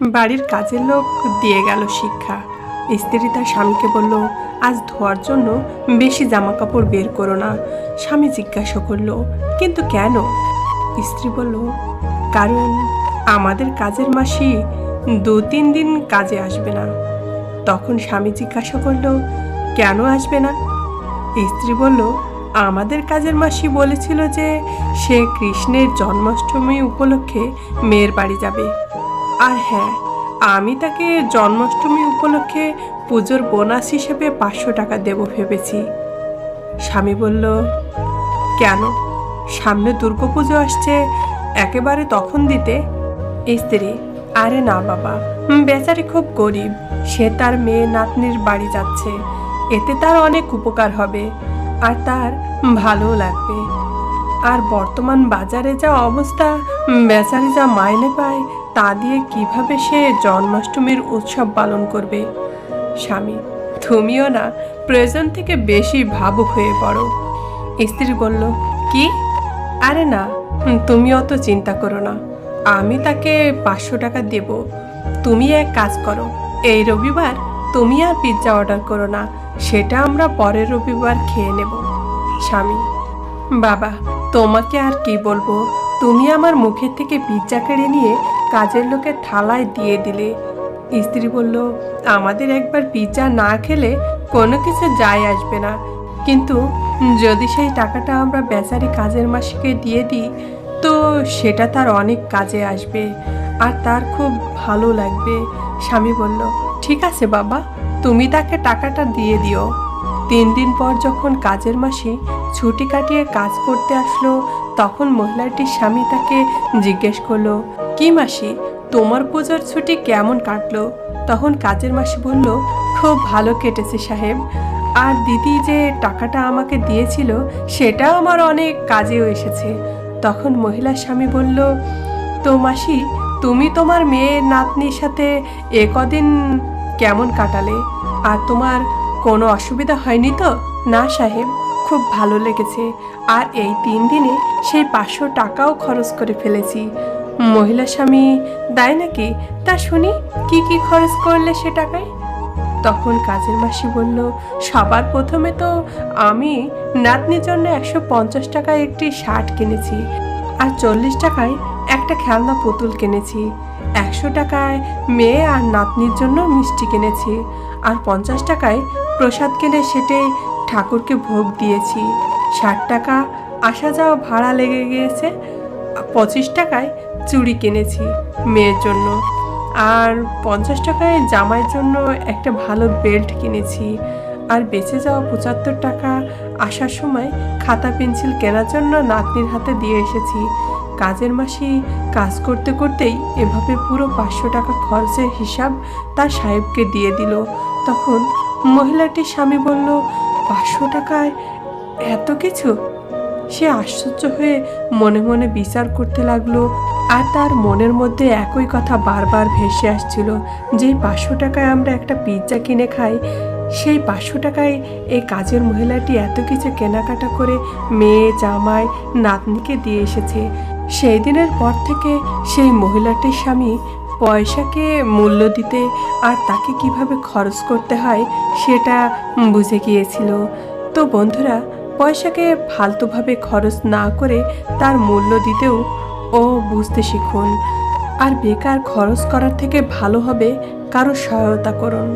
বাড়ির কাজের লোক দিয়ে গেল শিক্ষা। স্ত্রী তার স্বামীকে বলল, আজ ধোয়ার জন্য বেশি জামা কাপড় বের করো না। স্বামী জিজ্ঞাসা করলো, কিন্তু কেন? স্ত্রী বলল, কারণ আমাদের কাজের মাসি 2-3 দিন কাজে আসবে না। তখন স্বামী জিজ্ঞাসা করলো, কেন আসবে না? স্ত্রী বলল, আমাদের কাজের মাসি বলেছিল যে সে কৃষ্ণের জন্মাষ্টমী উপলক্ষে মেয়ের বাড়ি যাবে। আর হ্যাঁ, আমি তাকে জন্মাষ্টমী উপলক্ষে পুজোর বোনাস হিসেবে 500 টাকা দেব ভেবেছি। স্বামী বলল, কেন? সামনে দুর্গাপুজো আসছে, একেবারে তখন দিতে? স্ত্রী, আরে না বাবা, বেচারি খুব গরিব, সে তার মেয়ে নাতনির বাড়ি যাচ্ছে, এতে তার অনেক উপকার হবে আর তার ভালো লাগবে। আর বর্তমান বাজারে যা অবস্থা, বেচারি যা মাইনে পায় তা দিয়ে কিভাবে সে জন্মাষ্টমীর উৎসব পালন করবে? স্বামী, তুমিও না প্রয়োজন থেকে বেশি ভাবুক হয়ে পড়ো। স্ত্রী বলল, কি? আরে না, তুমি অত চিন্তা করো না, আমি তাকে 500 টাকা দেব। তুমি এক কাজ করো, এই রবিবার তুমি আর পিৎজা অর্ডার করো না, সেটা আমরা পরের রবিবার খেয়ে নেব। স্বামী, বাবা, তোমাকে আর কি বলবো, তুমি আমার মুখের থেকে পিৎজা কেড়ে নিয়ে কাজের লোকের থালায় দিয়ে দিলে। স্ত্রী বলল, আমাদের একবার পিৎজা না খেলে কোনো কিছু যায় আসবে না, কিন্তু যদি সেই টাকাটা আমরা বেচারি কাজের মাসিকে দিয়ে দিই তো সেটা তার অনেক কাজে আসবে আর তার খুব ভালো লাগবে। স্বামী বলল, ঠিক আছে বাবা, তুমি তাকে টাকাটা দিয়ে দিও। 3 দিন পর যখন কাজের মাসি ছুটি কাটিয়ে কাজ করতে আসলো, তখন মহিলাটির স্বামী তাকে জিজ্ঞেস করলো, কি মাসি, তোমার পুজোর ছুটি কেমন কাটলো? তখন কাজের মাসি বলল, খুব ভালো কেটেছে সাহেব, আর দিদি যে টাকাটা আমাকে দিয়েছিল সেটা আমার অনেক কাজেও এসেছে। তখন মহিলার স্বামী বলল, তো মাসি, তুমি তোমার মেয়ের নাতনির সাথে কদিন কেমন কাটালে? আর তোমার কোনো অসুবিধা হয়নি তো? না সাহেব, খুব ভালো লেগেছে, আর এই 3 দিনে সেই 500 টাকাও খরচ করে ফেলেছি। মহিলা স্বামী, তাই নাকি? তা শুনি, কি কি খরচ করলে সে টাকায়? তখন কাজের মাসি বলল, সবার প্রথমে তো আমি নাতনির জন্য 150 টাকায় একটি শার্ট কিনেছি, আর 40 টাকায় একটা খেলনা পুতুল কিনেছি, 100 টাকায় মেয়ে আর নাতনির জন্য মিষ্টি কিনেছি, আর 50 টাকায় প্রসাদ কিনে সেটে ঠাকুরকে ভোগ দিয়েছি, 60 টাকা আসা যাওয়া ভাড়া লেগে গিয়েছে, 25 টাকায় চুড়ি কিনেছি মেয়ের জন্য, আর 50 টাকায় জামাইয়ের জন্য একটা ভালো বেল্ট কিনেছি, আর বেঁচে যাওয়া 75 টাকা আসার সময় খাতা পেন্সিল কেনার জন্য নাতনির হাতে দিয়ে এসেছি। কাজের মাসি কাজ করতে করতেই এভাবে পুরো 500 টাকা খরচের হিসাব তার সাহেবকে দিয়ে দিল। তখন মহিলাটির স্বামী বলল, 500 টাকায় এত কিছু? সে আশ্চর্য হয়ে মনে মনে বিচার করতে লাগলো, আর তার মনের মধ্যে একই কথা বারবার ভেসে আসছিল, যে 500 টাকায় আমরা একটা পিৎজা কিনে খাই, সেই 500 টাকায় এই কাজের মহিলাটি এত কিছু কেনাকাটা করে মেয়ে, জামাই, নাতনিকে দিয়ে এসেছে। সেই দিনের পর থেকে সেই মহিলাটির স্বামী পয়সাকে মূল্য দিতে আর তাকে কিভাবে খরচ করতে হয় সেটা বুঝে গিয়েছিল। তো বন্ধুরা, পয়সাকে ফালতুভাবে খরচ না করে তার মূল্য দিতেও ও বুঝতে শিখুন, আর বেকার খরচ করার থেকে ভালো হবে কারো সহায়তা করুন।